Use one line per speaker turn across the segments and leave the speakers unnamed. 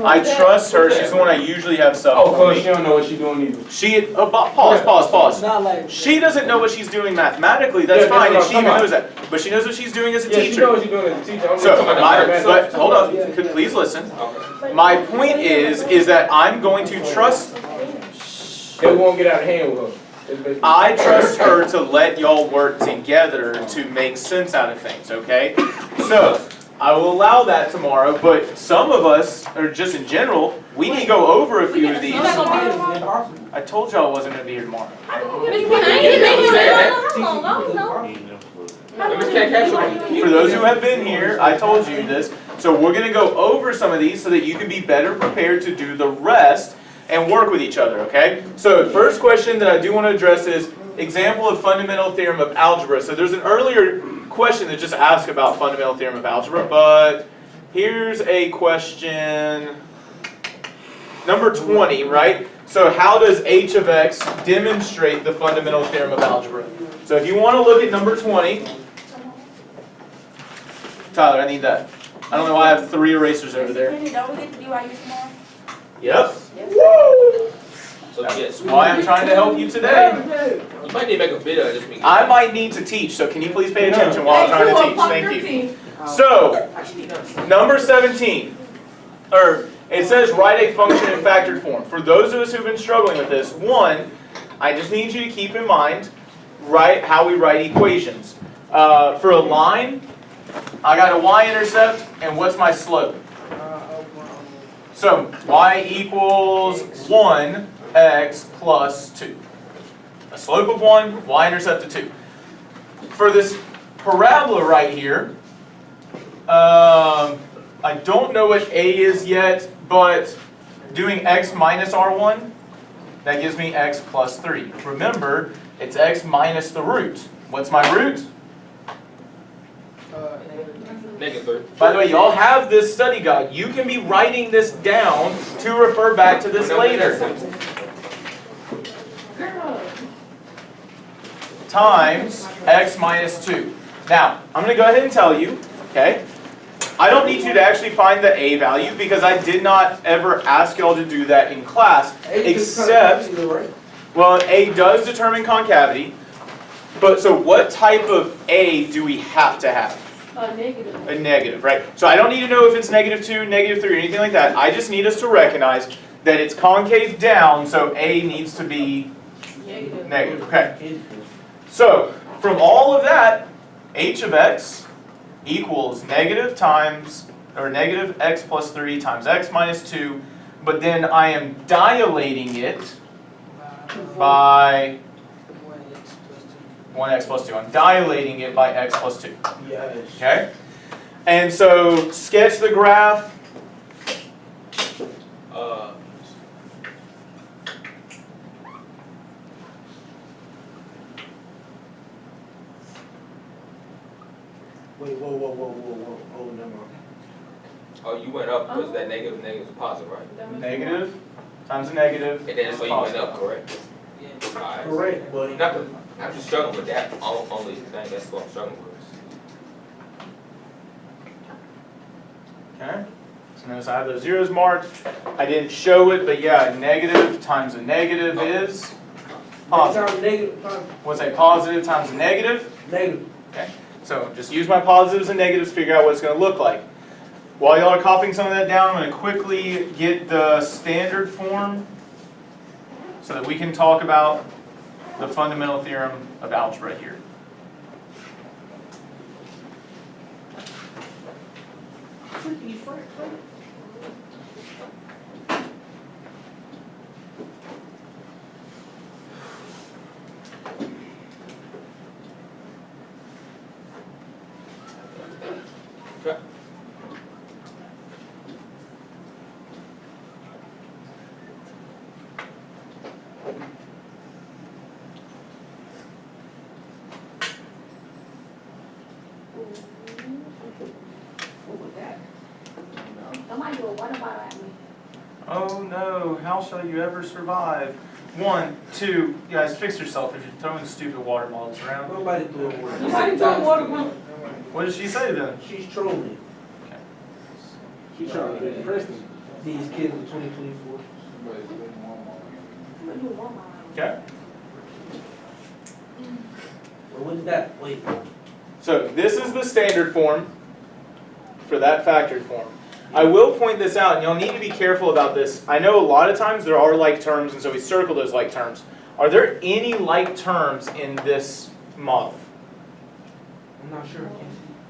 I trust her. She's the one I usually have stuff for me.
She don't know what she's doing either.
Pause. She doesn't know what she's doing mathematically. That's fine, and she even knows that. But she knows what she's doing as a teacher.
She knows what she's doing as a teacher.
But hold on. Please listen. My point is that I'm going to trust.
They won't get out of hand with her.
I trust her to let y'all work together to make sense out of things, okay? So, I will allow that tomorrow, but some of us, or just in general, we need to go over a few of these. I told y'all I wasn't going to be here tomorrow. For those who have been here, I told you this. So we're going to go over some of these so that you can be better prepared to do the rest and work with each other, okay? So first question that I do want to address is example of fundamental theorem of algebra. So there's an earlier question that just asked about fundamental theorem of algebra, but here's a question number 20, right? So how does h of x demonstrate the fundamental theorem of algebra? So if you want to look at number 20, Tyler, I need that. I don't know why I have 3 erasers over there. Yep. Woo! That's why I'm trying to help you today.
You might need to make a video of this week.
I might need to teach, so can you please pay attention while I'm trying to teach? Thank you. So, number 17. Or, it says write a function in factored form. For those of us who've been struggling with this, one, I just need you to keep in mind how we write equations. For a line, I got a y-intercept, and what's my slope? So, y equals 1x plus 2. A slope of 1, y-intercept of 2. For this parabola right here, I don't know what a is yet, but doing x minus r1, that gives me x plus 3. Remember, it's x minus the root. What's my root?
-3.
By the way, y'all have this study guide. You can be writing this down to refer back to this later. Times x minus 2. Now, I'm going to go ahead and tell you, okay, I don't need you to actually find the a value because I did not ever ask y'all to do that in class, except, well, a does determine concavity, but so what type of a do we have to have?
A negative.
A negative, right? So I don't need to know if it's -2, -3, or anything like that. I just need us to recognize that it's concave down, so a needs to be negative. Okay. So from all of that, h of x equals negative x plus 3 times x minus 2, but then I am dilating it by 1x plus 2. I'm dilating it by x plus 2.
Yes.
Okay? And so, sketch the graph.
Wait, whoa. Oh, no.
Oh, you went up because that negative is positive, right?
Negative times a negative.
And then so you went up, correct? Alright.
Correct, buddy.
I'm just struggling with that. Only thing that's what I'm struggling with.
Okay? So notice I have those zeros marked. I didn't show it, but yeah, negative times a negative is positive. What's a positive times a negative?
Negative.
Okay? So just use my positives and negatives to figure out what it's going to look like. While y'all are copying some of that down, I'm going to quickly get the standard form so that we can talk about the fundamental theorem of algebra here.
Okay.
Somebody do a water bottle at me.
Oh no, how shall you ever survive? 1, 2, you guys fix yourself if you're throwing stupid water bottles around.
Nobody threw a water.
Somebody throw a water bottle.
What did she say then?
She's trolling.
Okay.
She's trying to impress me. These kids in 2024.
I'm gonna do one more.
Okay.
Well, what is that? Wait.
So this is the standard form for that factored form. I will point this out, and you'll need to be careful about this. I know a lot of times there are like terms, and so we circle those like terms. Are there any like terms in this model?
I'm not sure.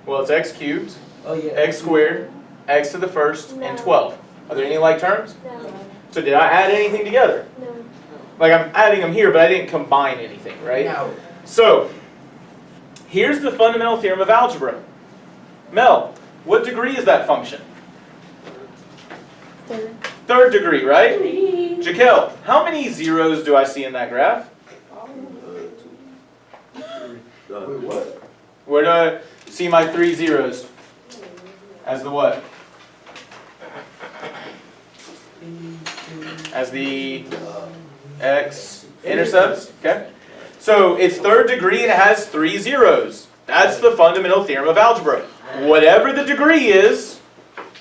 Well, it's x cubed,
Oh yeah.
x squared, x to the first, and 12. Are there any like terms?
No.
So did I add anything together?
No.
Like I'm adding them here, but I didn't combine anything, right?
No.
So here's the fundamental theorem of algebra. Mel, what degree is that function?
Third.
Third degree, right?
Three.
Jaquel, how many zeros do I see in that graph?
Wait, what?
Where do I see my 3 zeros? As the what? As the x-intercepts, okay? So it's third degree and it has 3 zeros. That's the fundamental theorem of algebra. Whatever the degree is,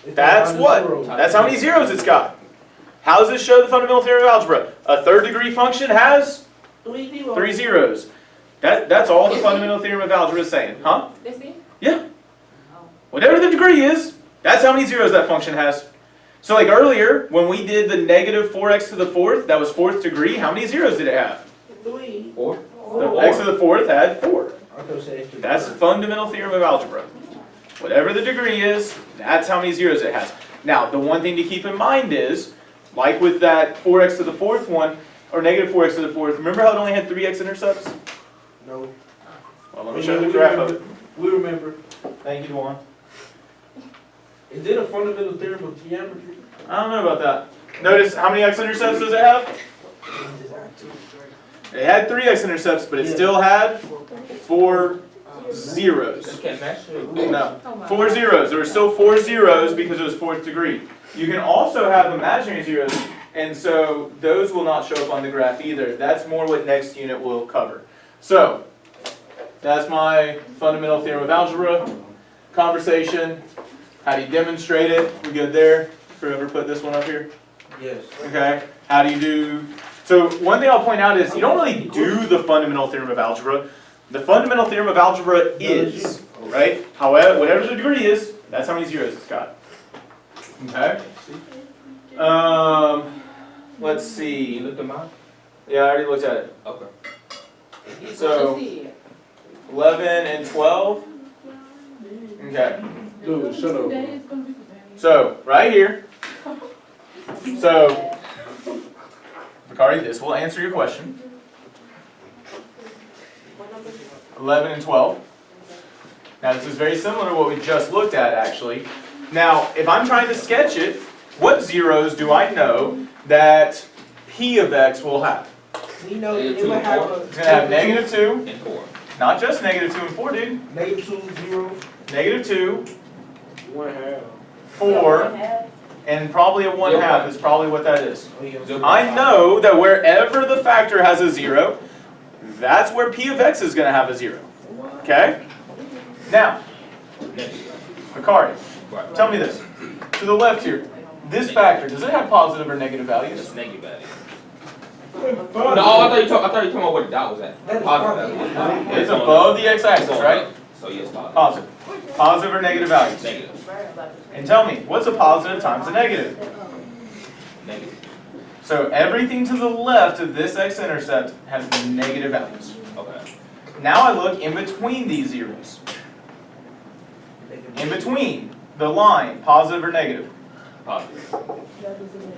that's what? That's how many zeros it's got. How does this show the fundamental theorem of algebra? A third degree function has 3 zeros. That's all the fundamental theorem of algebra is saying, huh?
That's it?
Yeah. Whatever the degree is, that's how many zeros that function has. So like earlier, when we did the negative 4x to the fourth, that was fourth degree, how many zeros did it have?
3.
4?
The x to the fourth had 4.
I thought it said extra.
That's the fundamental theorem of algebra. Whatever the degree is, that's how many zeros it has. Now, the one thing to keep in mind is, like with that 4x to the fourth one, or negative 4x to the fourth, remember how it only had 3 x-intercepts?
No.
Well, let me show you the graph of it.
We remember.
Thank you, Dewan.
Is it a fundamental theorem of geometry?
I don't know about that. Notice how many x-intercepts does it have? It had 3 x-intercepts, but it still had 4 zeros.
Just can't match it.
No,
Oh my
4
God.
zeros. There were still 4 zeros because it was fourth degree. You can also have imaginary zeros, and so those will not show up on the graph either. That's more what next unit will cover. So, that's my fundamental theorem of algebra conversation. How do you demonstrate it? We good there? Whoever put this one up here?
Yes.
Okay. How do you do? So one thing I'll point out is you don't really do the fundamental theorem of algebra. The fundamental theorem of algebra is, right? However, whatever the degree is, that's how many zeros it's got. Okay. Let's
You
see.
looked at mine?
Yeah, I already looked at it.
Okay.
So 11 and 12. Okay.
Dude, shut up.
So right here. So, Bakari, this will answer your question. 11 and 12. Now this is very similar to what we just looked at actually. Now, if I'm trying to sketch it, what zeros do I know that P of X will have?
We know
Negative
it
2
will
and
have
4.
It's going to have negative 2,
And 4.
not just negative 2 and 4, dude.
negative 2, 0,
Negative 2,
1/2.
4, and probably a 1/2 is probably what that is.
Oh, yeah.
Zero.
I know that wherever the factor has a 0, that's where P of X is going to have a 0. Okay? Now, Bakari,
Right.
tell me this. To the left here, this factor, does it have positive or negative values?
It's negative value. No, I thought you talking about where the dot was at.
That is
Positive
positive.
value.
It's above the x-axis, right?
So yes, positive.
Positive. Positive or negative values?
Negative.
And tell me, what's a positive times a negative?
Negative.
So everything to the left of this x-intercept has negative values.
Okay.
Now I look in between these zeros. In between the line, positive or negative.
Positive.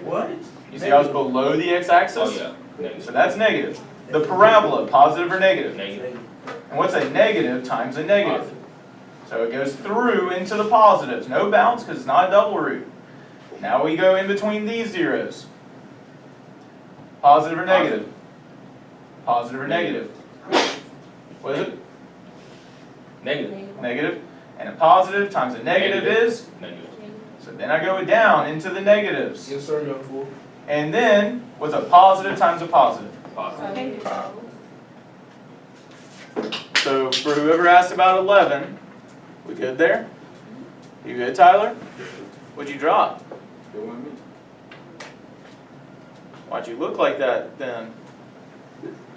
What?
You see I was below the x-axis?
Oh yeah.
So
Negative.
that's negative. The parabola, positive or negative?
Negative.
And what's a negative times a negative? So it goes through into the positives. No bounce because it's not a double root. Now we go in between these zeros. Positive or negative? Positive or negative? What is it?
Negative.
Negative. And a positive times a negative is?
Negative.
So then I go down into the negatives.
Yes, sir, young fool.
And then, what's a positive times a positive?
Positive.
So for whoever asked about 11, we good there? You good, Tyler? What'd you draw? Why'd you look like that then?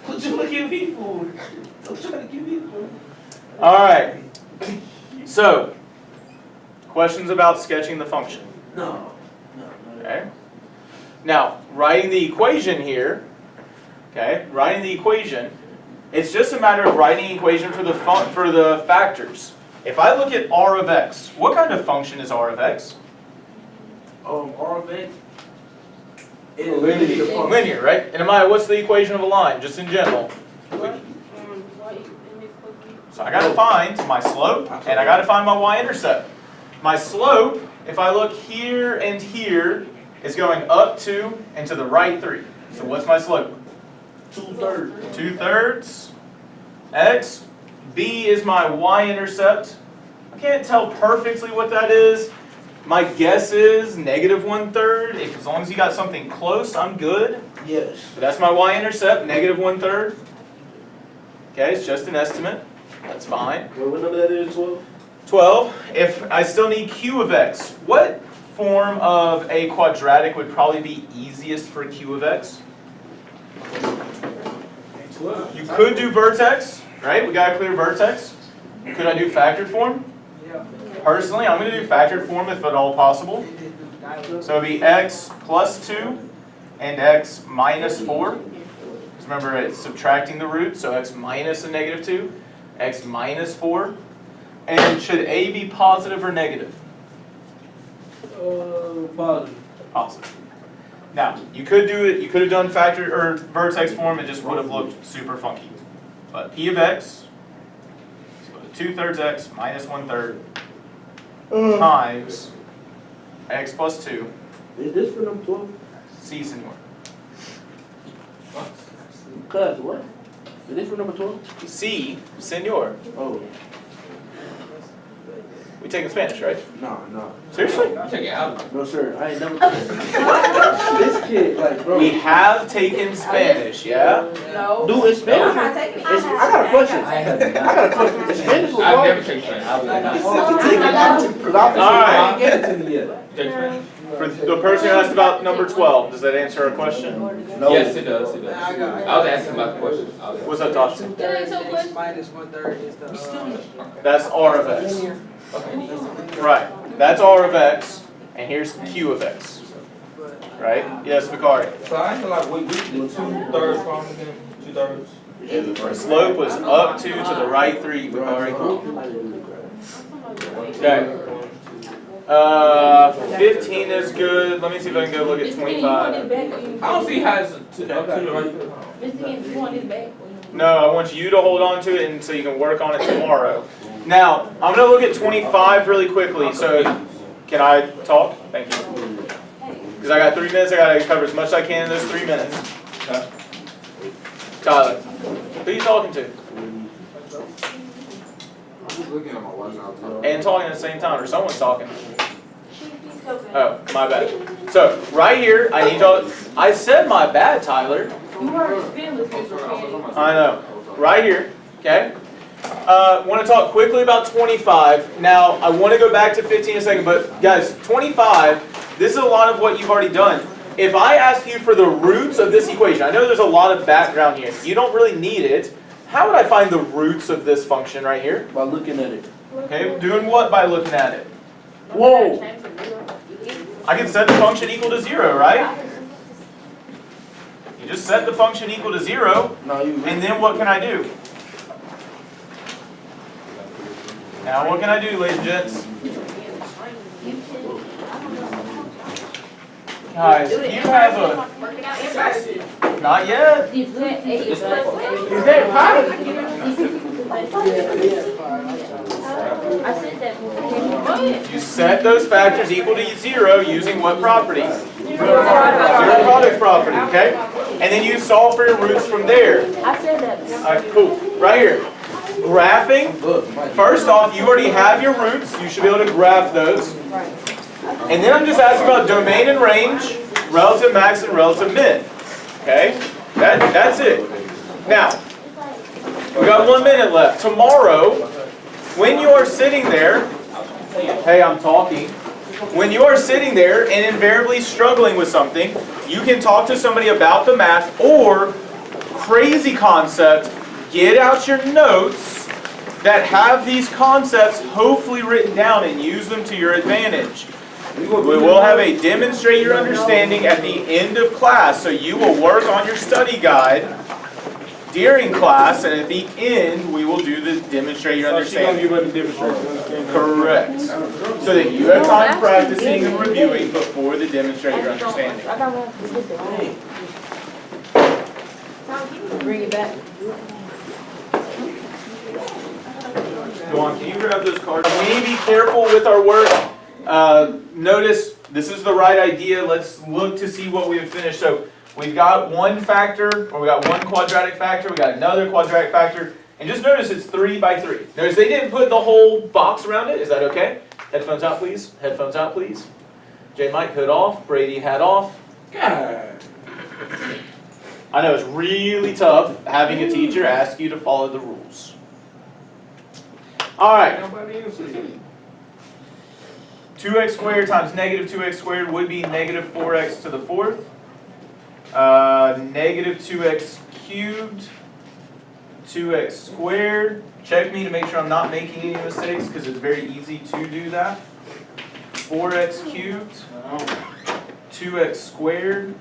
What you looking at me for? I'm trying to give you one.
Alright. So, questions about sketching the function.
No.
Okay. Now, writing the equation here, okay, writing the equation, it's just a matter of writing the equation for the factors. If I look at r of x, what kind of function is r of x?
R of X.
Linear, right? And Amaya, what's the equation of a line, just in general? So I gotta find my slope, and I gotta find my y-intercept. My slope, if I look here and here, is going up 2 and to the right 3. So what's my slope?
2/3.
2/3 x. B is my y-intercept. I can't tell perfectly what that is. My guess is -1/3. As long as you got something close, I'm good.
Yes.
So that's my y-intercept, -1/3. Okay, it's just an estimate. That's fine.
What number that is, 12?
12. If I still need q of x, what form of a quadratic would probably be easiest for q of x? You could do vertex, right? We got a clear vertex. Could I do factored form? Personally, I'm going to do factored form if at all possible. So it'd be x plus 2 and x minus 4. Because remember, it's subtracting the root, so x minus a -2, x minus 4. And should a be positive or negative?
Positive.
Positive. Now, you could do it, you could have done factor or vertex form, it just would have looked super funky. But p of x, so 2/3 x minus 1/3 times x plus 2,
Is this for number 12?
c senor.
Cuz, what? Is this for number 12?
C senor.
Oh,
We taking Spanish, right?
no.
Seriously?
Check it out.
No, sir, I ain't never. This kid, like, bro.
We have taken Spanish, yeah?
No.
Dude, it's Spanish.
I'm not taking it.
I got a question. I got a question. Is Spanish
I've never
required?
taken Spanish.
Because I
Alright.
didn't get it to me yet.
Take Spanish?
For the person who asked about number 12, does that answer a question?
No.
Yes, it does. It does. I was asking about the question.
What's that, Tosh?
X minus 1/3 is the,
That's r of x.
Okay.
Right, that's r of x, and here's q of x. Right? Yes, Vicari.
So I feel like we did 2/3 form again. 2/3.
The slope was up 2 to the right 3, Vicari. Okay. 15 is good. Let me see if I can go look at 25.
I don't see how it's to the right.
No, I want you to hold on to it and so you can work on it tomorrow. Now, I'm going to look at 25 really quickly. So, can I talk? Thank you. Because I got 3 minutes. I got to cover as much as I can in those 3 minutes. Okay. Tyler, who are you talking to? And talking at the same time, or someone's talking. Oh, my bad. So, right here, I need y'all. I said my bad, Tyler.
You hurt his feelings, Mr. Kenny.
I know. Right here, okay? Want to talk quickly about 25. Now, I want to go back to 15 in a second, but guys, 25, this is a lot of what you've already done. If I ask you for the roots of this equation, I know there's a lot of background here. You don't really need it. How would I find the roots of this function right here?
By looking at it.
Okay, doing what by looking at it?
Whoa!
I can set the function equal to 0, right? You just set the function equal to 0,
No, you.
and then what can I do? Now what can I do, ladies and gents? Guys, you have a... Not yet.
Is
that part?
I said that.
You set those factors equal to 0 using what property? Zero product property, okay? And then you solve for your roots from there.
I said that.
Alright, cool. Right here. Graphing. First off, you already have your roots. You should be able to graph those. And then I'm just asking about domain and range, relative max and relative min. Okay? That's it. Now, we got 1 minute left. Tomorrow, when you are sitting there, hey, I'm talking. when you are sitting there and invariably struggling with something, you can talk to somebody about the math, or crazy concept, get out your notes that have these concepts hopefully written down and use them to your advantage. We will have a demonstrate your understanding at the end of class, so you will work on your study guide during class, and at the end we will do the demonstrate your understanding. Correct. So that you have time practicing and reviewing before the demonstrate your understanding.
I got one for this. Bring it back.
Go on, can you grab those cards? We need to be careful with our work. Notice this is the right idea. Let's look to see what we have finished. So we've got one factor, or we got one quadratic factor, we got another quadratic factor, and just notice it's 3 by 3. Notice they didn't put the whole box around it. Is that okay? Headphones out, please. Headphones out, please. J. Mike, hood off. Brady, hat off.
God.
I know it's really tough having a teacher ask you to follow the rules. All right. 2x squared times negative 2x squared would be negative 4x to the 4th. Negative 2x cubed, 2x squared. Check me to make sure I'm not making any mistakes, because it's very easy to do that. 4x cubed, 2x squared,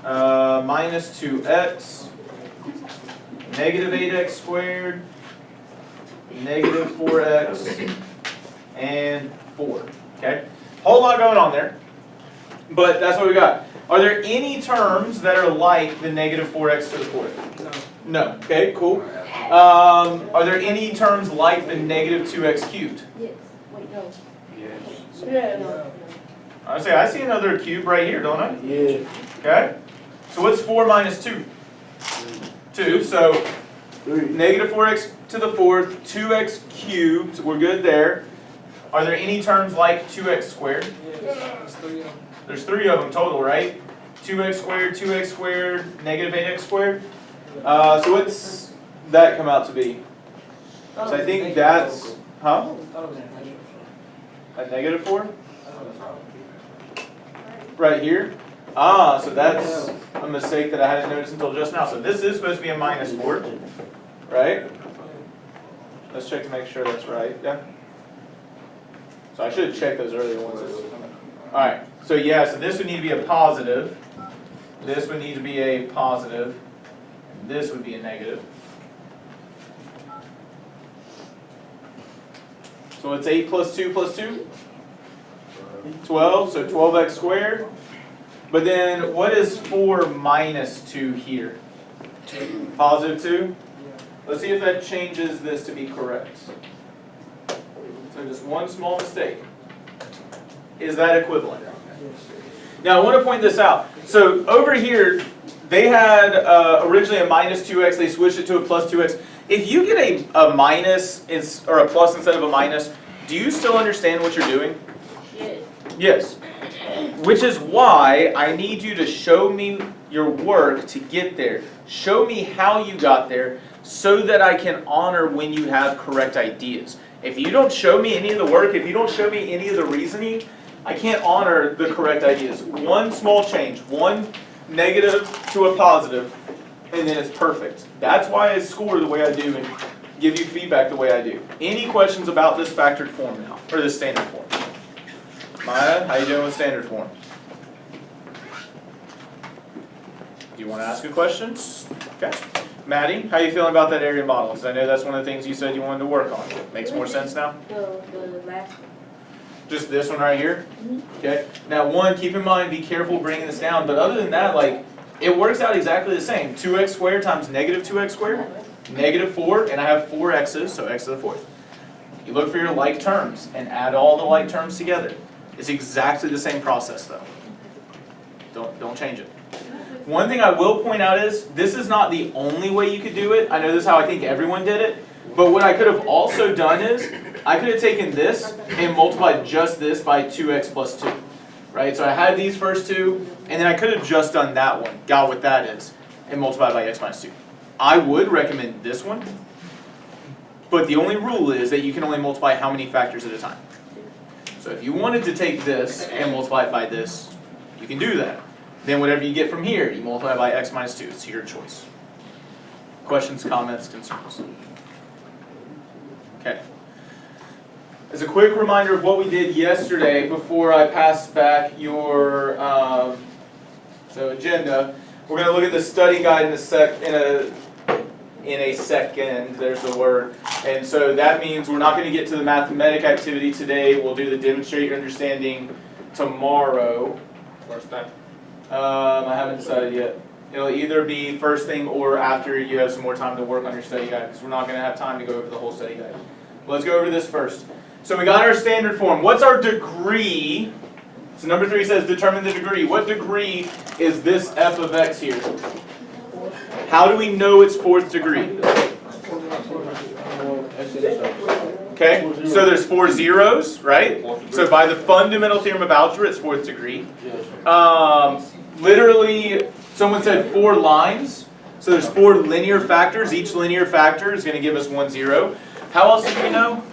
minus 2x, negative 8x squared, negative 4x, and 4. Okay? Whole lot going on there, but that's what we got. Are there any terms that are like the negative 4x to the 4th? No. Okay, cool. Are there any terms like the negative 2x cubed?
Yes. Wait, no.
I see another cube right here, don't I?
Yeah.
Okay. So what's 4 minus 2? 2. So negative 4x to the 4th, 2x cubed, we're good there. Are there any terms like 2x squared?
Yes.
There's 3 of them total, right? 2x squared, negative 8x squared. So what's that come out to be? So I think that's, huh? A negative 4? Right here? Ah, so that's a mistake that I hadn't noticed until just now. So this is supposed to be a minus 4, right? Let's check to make sure that's right. Yeah. So I should have checked those earlier ones. Alright, so yeah, so this would need to be a positive. This would need to be a positive. This would be a negative. So it's 8 plus 2 plus 2? 12, so 12x squared. But then what is 4 minus 2 here? Positive 2? Let's see if that changes this to be correct. So just one small mistake. Is that equivalent? Now I want to point this out. So over here, they had originally a minus 2x, they switched it to a plus 2x. If you get a minus or a plus instead of a minus, do you still understand what you're doing?
Yes.
Yes. Which is why I need you to show me your work to get there. Show me how you got there so that I can honor when you have correct ideas. If you don't show me any of the work, if you don't show me any of the reasoning, I can't honor the correct ideas. One small change, one negative to a positive, and then it's perfect. That's why I score the way I do and give you feedback the way I do. Any questions about this factored form now, or this standard form? Maya, how you doing with standard form? Do you want to ask a question? Okay. Maddie, how you feeling about that area model? Because I know that's one of the things you said you wanted to work on. Makes more sense now?
The last one.
Just this one right here? Okay. Now one, keep in mind, be careful bringing this down, but other than that, like, it works out exactly the same. 2x squared times negative 2x squared, negative 4, and I have 4 x's, so x to the 4th. You look for your like terms and add all the like terms together. It's exactly the same process though. Don't change it. One thing I will point out is, this is not the only way you could do it. I know this is how I think everyone did it. But what I could have also done is, I could have taken this and multiplied just this by 2x plus 2. Right? So I had these first two, and then I could have just done that one, got what that is, and multiplied by x minus 2. I would recommend this one. But the only rule is that you can only multiply how many factors at a time. So if you wanted to take this and multiply it by this, you can do that. Then whatever you get from here, you multiply by x minus 2. It's your choice. Questions, comments, concerns? Okay. As a quick reminder of what we did yesterday before I pass back your agenda, we're going to look at the study guide in a second. There's the word. And so that means we're not going to get to the mathematic activity today. We'll do the demonstrate your understanding tomorrow.
First time.
I haven't decided yet. It'll either be first thing or after you have some more time to work on your study guide, because we're not going to have time to go over the whole study guide. Let's go over this first. So we got our standard form. What's our degree? So number 3 says determine the degree. What degree is this f of x here? How do we know it's 4th degree? Okay, so there's 4 zeros, right? So by the fundamental theorem of algebra, it's 4th degree. Literally, someone said 4 lines. So there's 4 linear factors. Each linear factor is going to give us 1 0. How else do we know?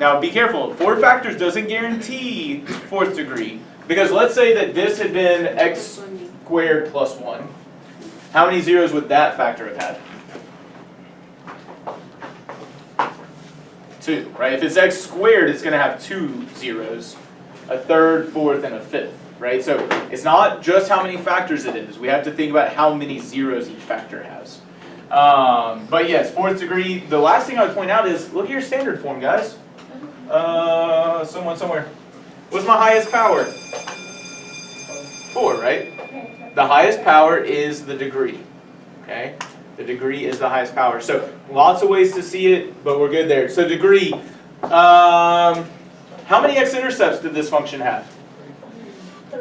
Now be careful. 4 factors doesn't guarantee 4th degree. Because let's say that this had been x squared plus 1. How many zeros would that factor have had? 2, right? If it's x squared, it's going to have 2 zeros. A third, fourth, and a fifth, right? So it's not just how many factors it is. We have to think about how many zeros each factor has. But yes, 4th degree. The last thing I would point out is, look at your standard form, guys. Someone somewhere. What's my highest power? 4, right? The highest power is the degree. Okay? The degree is the highest power. So lots of ways to see it, but we're good there. So degree. How many x-intercepts did this function have?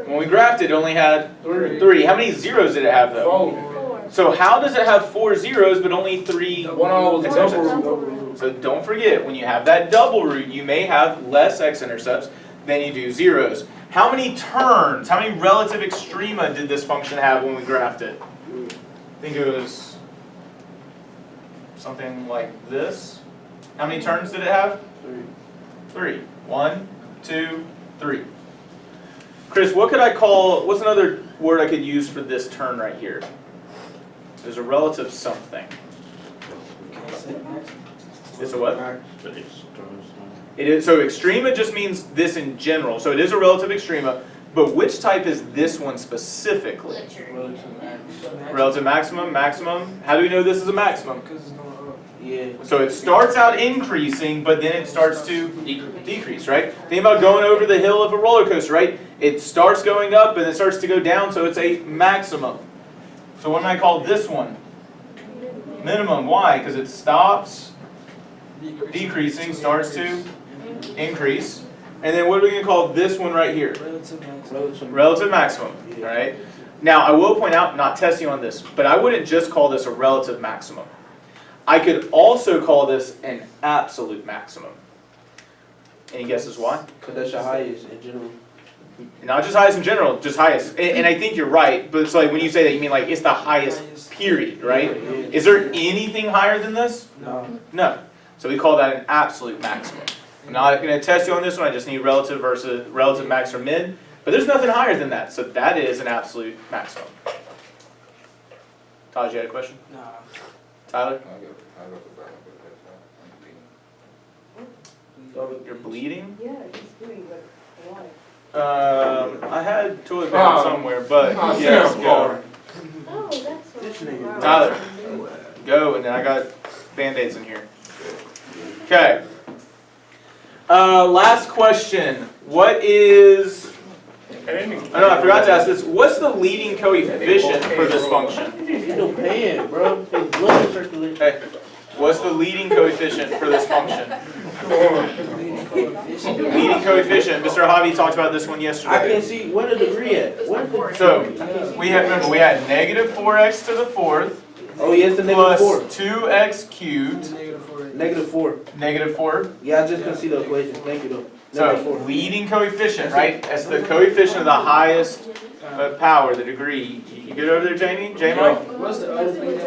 When we graphed it, it only had 3. How many zeros did it have though?
4.
So how does it have 4 zeros but only 3 x-intercepts?
Double root.
So don't forget, when you have that double root, you may have less x-intercepts than you do zeros. How many terms, how many relative extrema did this function have when we graphed it? I think it was something like this. How many terms did it have? 3. 1, 2, 3. Chris, what could I call, what's another word I could use for this term right here? There's a relative something. It's a what? It is, so extrema just means this in general. So it is a relative extrema, but which type is this one specifically? Relative maximum, maximum. How do we know this is a maximum?
Yeah.
So it starts out increasing, but then it starts to decrease, right? Think about going over the hill of a roller coaster, right? It starts going up and it starts to go down, so it's a maximum. So what do I call this one? Minimum. Why? Because it stops decreasing, starts to increase. And then what are we going to call this one right here? Relative maximum, right? Now, I will point out, not testing on this, but I wouldn't just call this a relative maximum. I could also call this an absolute maximum. Any guesses why?
Because that's your highest in general.
Not just highest in general, just highest. And I think you're right, but it's like when you say that, you mean like it's the highest period, right? Is there anything higher than this?
No.
No. So we call that an absolute maximum. I'm not going to test you on this one, I just need relative versus relative max or min. But there's nothing higher than that, so that is an absolute maximum. Taj, you had a question?
No.
Tyler? You're bleeding?
Yeah, he's doing but why?
I had toilet paper somewhere, but yes, go.
Oh, that's what.
Tyler, go, and then I got Band-Aids in here. Okay. Last question. What is... I know, I forgot to ask this. What's the leading coefficient for this function?
You don't pay it, bro. It's blood circulation.
Okay. What's the leading coefficient for this function? Leading coefficient. Mr. Javi talked about this one yesterday.
I can't see what a degree at. What is
So, we had, remember, we had negative 4x to the 4th.
Oh, yes, the negative
Plus
4.
2x cubed.
Negative 4.
Negative 4.
Yeah, I just couldn't see the equation. Thank you, though.
So,
Negative 4.
leading coefficient, right? That's the coefficient of the highest power, the degree. You good over there, Jamie? Jamie?
What's the other thing?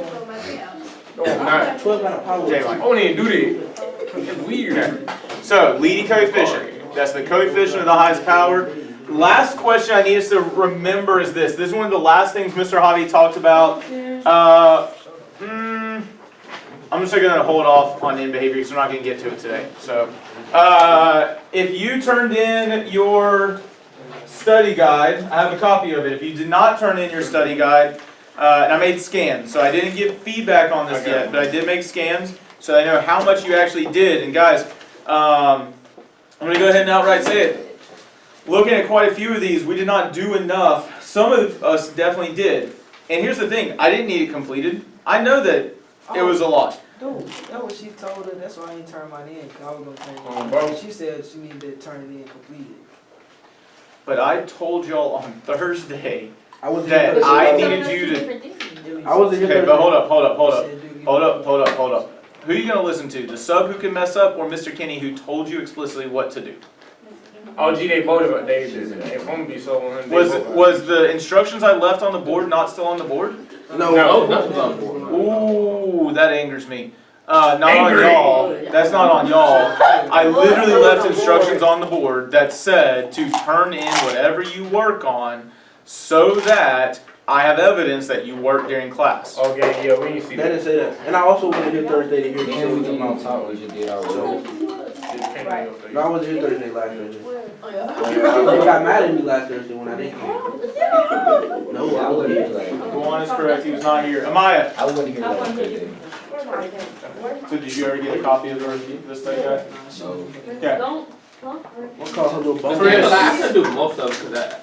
No, I'm not.
12 got a power.
J
I
line.
won't even do that. It's weird.
So, leading coefficient. That's the coefficient of the highest power. Last question I need us to remember is this. This is one of the last things Mr. Javi talked about. I'm just going to hold off on end behavior because we're not going to get to it today. So, if you turned in your study guide, I have a copy of it. If you did not turn in your study guide, and I made scans, so I didn't give feedback on this yet, but I did make scans so I know how much you actually did. And guys, I'm going to go ahead and outright say it. Looking at quite a few of these, we did not do enough. Some of us definitely did. And here's the thing, I didn't need it completed. I know that it was a lot.
Dude, that's what she told her. That's why I didn't turn mine in. 'Cause I was gonna turn it in.
Bro.
She said she needed to turn it in completed.
But I told y'all on Thursday
I wasn't
that
here
I
Thursday.
needed you to...
I wasn't here
Okay, but hold up.
She said, "Dude, you
Hold up. Who are you going to listen to? The sub who can mess up or Mr. Kenny who told you explicitly what to do?
Oh, gee, they voted, but they won't be so.
Was the instructions I left on the board not still on the board?
No.
No, nothing's on board.
Ooh, that angers me. Not
Angry.
on y'all. That's not on y'all. I literally left instructions on the board that said to turn in whatever you work on so that I have evidence that you work during class.
Okay, yeah, we didn't see
They
that.
didn't say that. And I also wasn't here Thursday to hear you say
And we
what
just
you
on
did.
top, we just did our
So,
Oh,
no, I wasn't here Thursday last Thursday. They got mad at me last Thursday when I didn't come. No, I wasn't here.
Dewan is correct, he was not here. Amaya,
I wasn't here last Thursday.
so did you ever get a copy of the study guide?
So,
Yeah.
We'll call her little
I
bum.
can do most of it because that.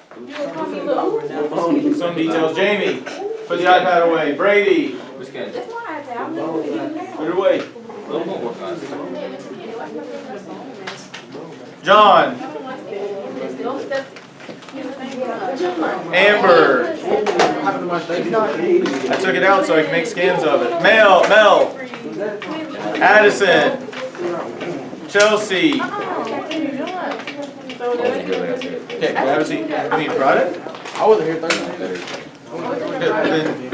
Some details. Jamie, put the iPad away. Brady,
Which can.
put it away.
Little homework on it.
John, Amber, I took it out so I can make scans of it. Mel, Addison, Chelsea. Okay, we'll have a seat. You mean Friday?
I wasn't here Thursday.
Then you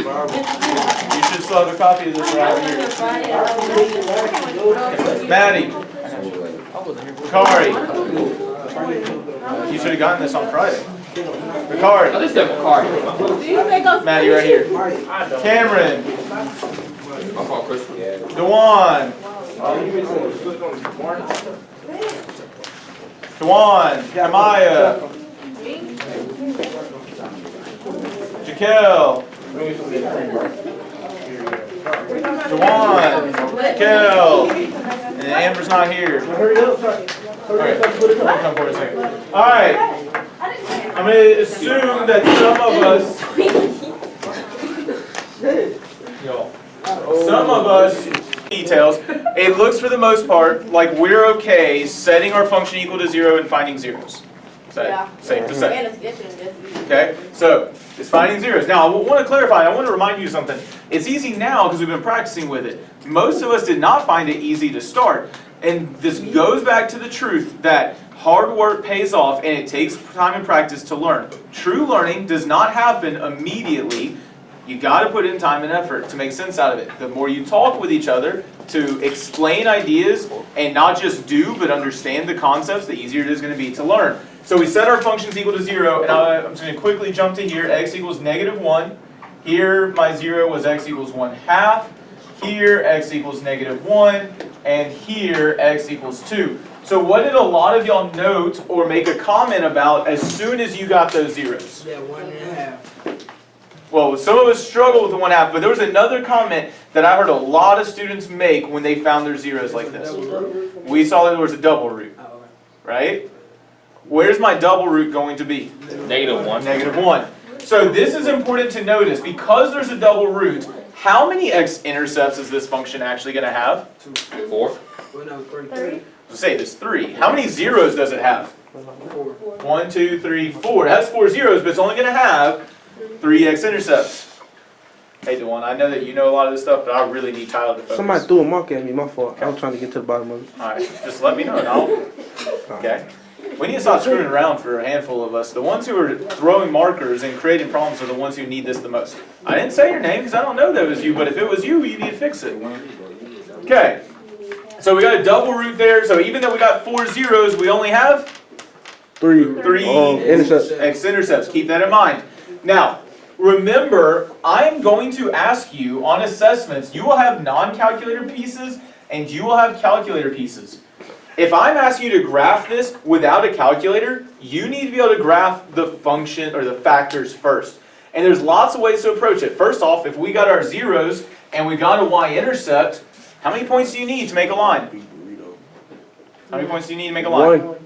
should still have a copy of this right here. Maddie, Kari, you should have gotten this on Friday. Ricard,
I just said McCarty.
Maddie right here. Cameron,
My fault, Chris.
Dewan, Amaya, Jaquel, Jaquel, and Amber's not here.
Hurry up, sorry. Hurry up, put it
I'll
up.
come for a second. All right, I'm going to assume that some of us, details, it looks for the most part like we're okay setting our function equal to 0 and finding zeros. Is that safe to say? Okay, so it's finding zeros. Now, I want to clarify, I want to remind you of something. It's easy now because we've been practicing with it. Most of us did not find it easy to start. And this goes back to the truth that hard work pays off and it takes time and practice to learn. True learning does not happen immediately. You got to put in time and effort to make sense out of it. The more you talk with each other to explain ideas and not just do but understand the concepts, the easier it is going to be to learn. So we set our functions equal to 0, and I'm just going to quickly jump to here. X equals -1. Here my 0 was x equals 1/2. Here x equals -1. And here x equals 2. So what did a lot of y'all note or make a comment about as soon as you got those zeros?
Yeah, 1.5.
Well, some of us struggle with the 1/2, but there was another comment that I heard a lot of students make when they found their zeros like this. We saw that there was a double root, right? Where's my double root going to be?
-1.
-1. So this is important to notice. Because there's a double root, how many x-intercepts is this function actually going to have?
4.
Well, no, 3.
Say there's 3. How many zeros does it have?
4.
1, 2, 3, 4. It has 4 zeros, but it's only going to have 3 x-intercepts. Hey, Dewan, I know that you know a lot of this stuff, but I really need Tyler to focus.
Somebody threw a mark at me, my fault. I was trying to get to the bottom of it.
Alright, just let me know and I'll... Okay. We need to stop screwing around for a handful of us. The ones who are throwing markers and creating problems are the ones who need this the most. I didn't say your name because I don't know that was you, but if it was you, you need to fix it. Okay, so we got a double root there. So even though we got 4 zeros, we only have
3
intercepts.
intercepts.
X-intercepts. Keep that in mind. Now, remember, I'm going to ask you on assessments, you will have non-calculator pieces and you will have calculator pieces. If I'm asking you to graph this without a calculator, you need to be able to graph the function or the factors first. And there's lots of ways to approach it. First off, if we got our zeros and we got a y-intercept, how many points do you need to make a line? How many points do you need to make a line?
1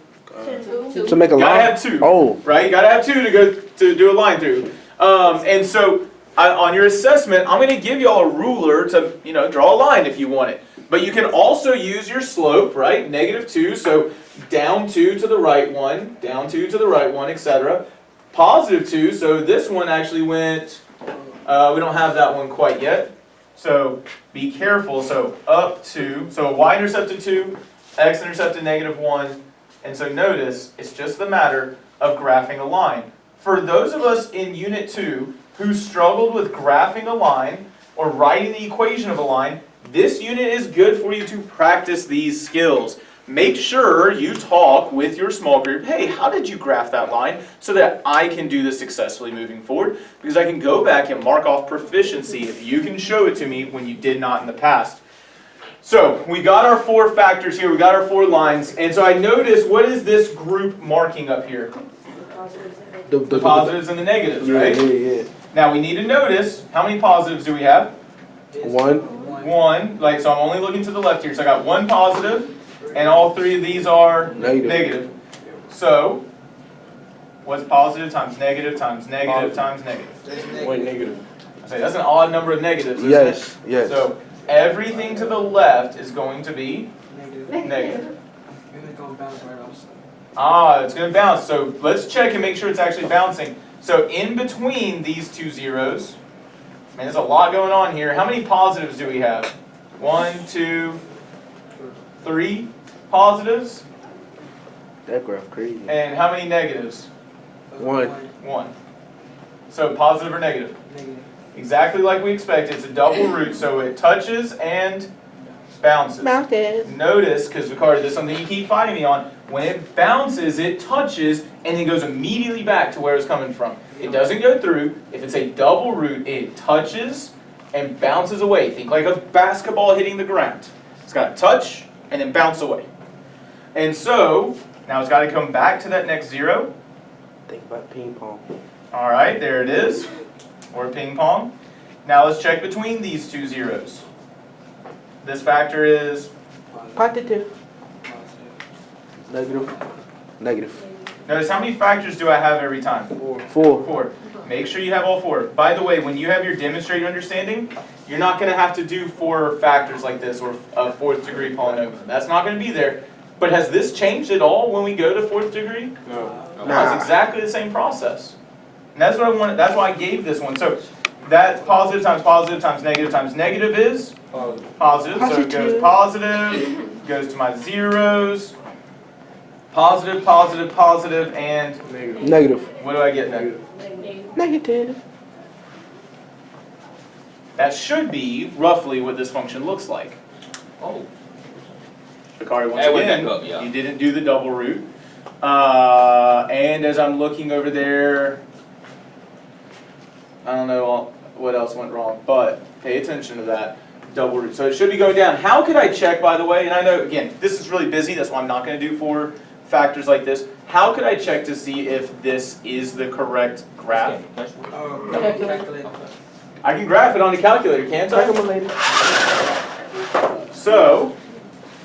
to make a
You gotta
line.
have 2.
Oh,
Right? You gotta have 2 to go to do a line through. And so on your assessment, I'm gonna give y'all a ruler to, draw a line if you want it. But you can also use your slope, right? -2, so down 2 to the right 1, down 2 to the right 1, etc. +2, so this one actually went, we don't have that one quite yet. So be careful, so up 2, so y-intercept of 2, x-intercept of -1, and so notice, it's just the matter of graphing a line. For those of us in Unit 2 who struggled with graphing a line or writing the equation of a line, this unit is good for you to practice these skills. Make sure you talk with your small group, hey, how did you graph that line, so that I can do this successfully moving forward, because I can go back and mark off proficiency if you can show it to me when you did not in the past. So, we got our 4 factors here, we got our 4 lines, and so I notice, what is this group marking up here? The positives and the negatives, right?
Yeah.
Now we need to notice, how many positives do we have?
1.
1, so I'm only looking to the left here, so I got 1 positive, and all 3 of these are negative. So, what's positive times negative times negative times negative?
Wait, negative.
I say that's an odd number of negatives, isn't
Yes,
it?
yes.
So, everything to the left is going to be negative. It's going to bounce. So let's check and make sure it's actually bouncing. So in between these 2 zeros, man, there's a lot going on here. How many positives do we have? 1, 2, 3 positives.
That graph crazy.
And how many negatives?
1.
1. So positive or negative? Exactly like we expected. It's a double root, so it touches and bounces. Notice, because Ricardo, this is something you keep fighting me on, when it bounces, it touches, and then goes immediately back to where it's coming from. It doesn't go through. If it's a double root, it touches and bounces away. Think like a basketball hitting the ground. It's got to touch and then bounce away. And so, now it's got to come back to that next 0.
Think about ping pong.
All right, there it is. Or ping pong. Now let's check between these 2 zeros. This factor is
Positive. Negative.
Notice how many factors do I have every time?
4.
4. Make sure you have all 4. By the way, when you have your demonstrated understanding, you're not going to have to do 4 factors like this or a 4th degree polynomial. That's not going to be there. But has this changed at all when we go to 4th degree?
No.
No, it's exactly the same process. And that's what I wanted. That's why I gave this one. So that's positive times negative is positive. So it goes positive, goes to my zeros. Positive, positive, positive, and
Negative.
what do I get then?
Negative.
That should be roughly what this function looks like.
Oh.
Bakari, once
That went
again,
back up, yeah.
you didn't do the double root. And as I'm looking over there, I don't know what else went wrong, but pay attention to that double root. So it should be going down. How could I check, by the way, and I know, again, this is really busy, that's why I'm not going to do 4 factors like this. How could I check to see if this is the correct graph? I can graph it on the calculator, can't I? So,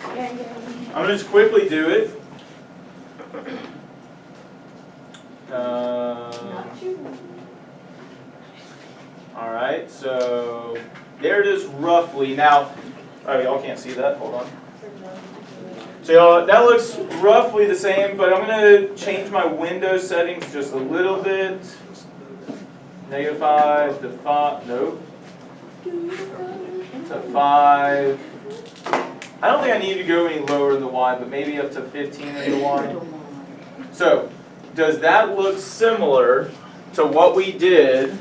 I'm going to just quickly do it. Alright, so there it is roughly. Now, oh, y'all can't see that, hold on. So y'all, that looks roughly the same, but I'm going to change my Windows settings just a little bit. -5 to 5, nope. To 5. I don't think I need to go any lower in the Y, but maybe up to 15 in the Y. So, does that look similar to what we did?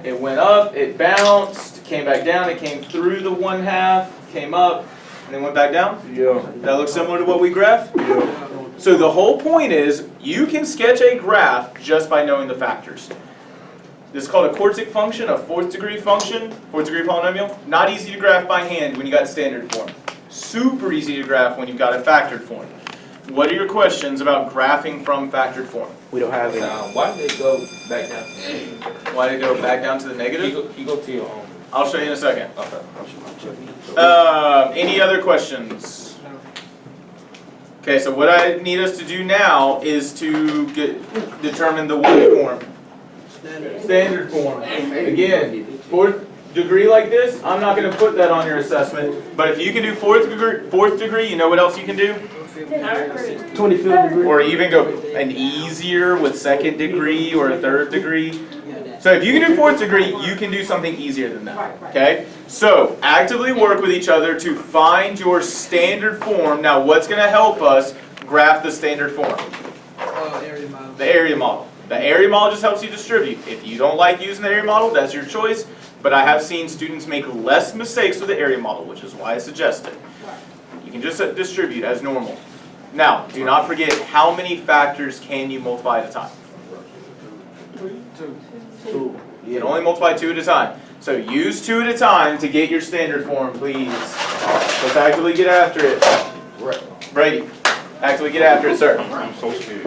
It went up, it bounced, came back down, it came through the 1/2, came up, and then went back down?
Yeah.
That looks similar to what we graphed?
Yeah.
So the whole point is, you can sketch a graph just by knowing the factors. This is called a quartic function, a 4th degree function, 4th degree polynomial. Not easy to graph by hand when you got standard form. Super easy to graph when you've got a factored form. What are your questions about graphing from factored form?
We don't have any.
Why did they go back down?
Why did it go back down to the negative?
You go to your own.
I'll show you in a second.
Okay.
Any other questions? Okay, so what I need us to do now is to determine the what form? Standard form. Again, 4th degree like this, I'm not going to put that on your assessment. But if you can do 4th degree, you know what else you can do?
25th degree.
Or even go an easier with 2nd degree or a 3rd degree. So if you can do 4th degree, you can do something easier than that, okay? So actively work with each other to find your standard form. Now what's going to help us graph the standard form? The area model. The area model just helps you distribute. If you don't like using the area model, that's your choice. But I have seen students make less mistakes with the area model, which is why I suggest it. You can just distribute as normal. Now, do not forget, how many factors can you multiply at a time?
2.
You can only multiply 2 at a time. So use 2 at a time to get your standard form, please. Let's actively get after it. Brady, actively get after it, sir.
I'm so scared.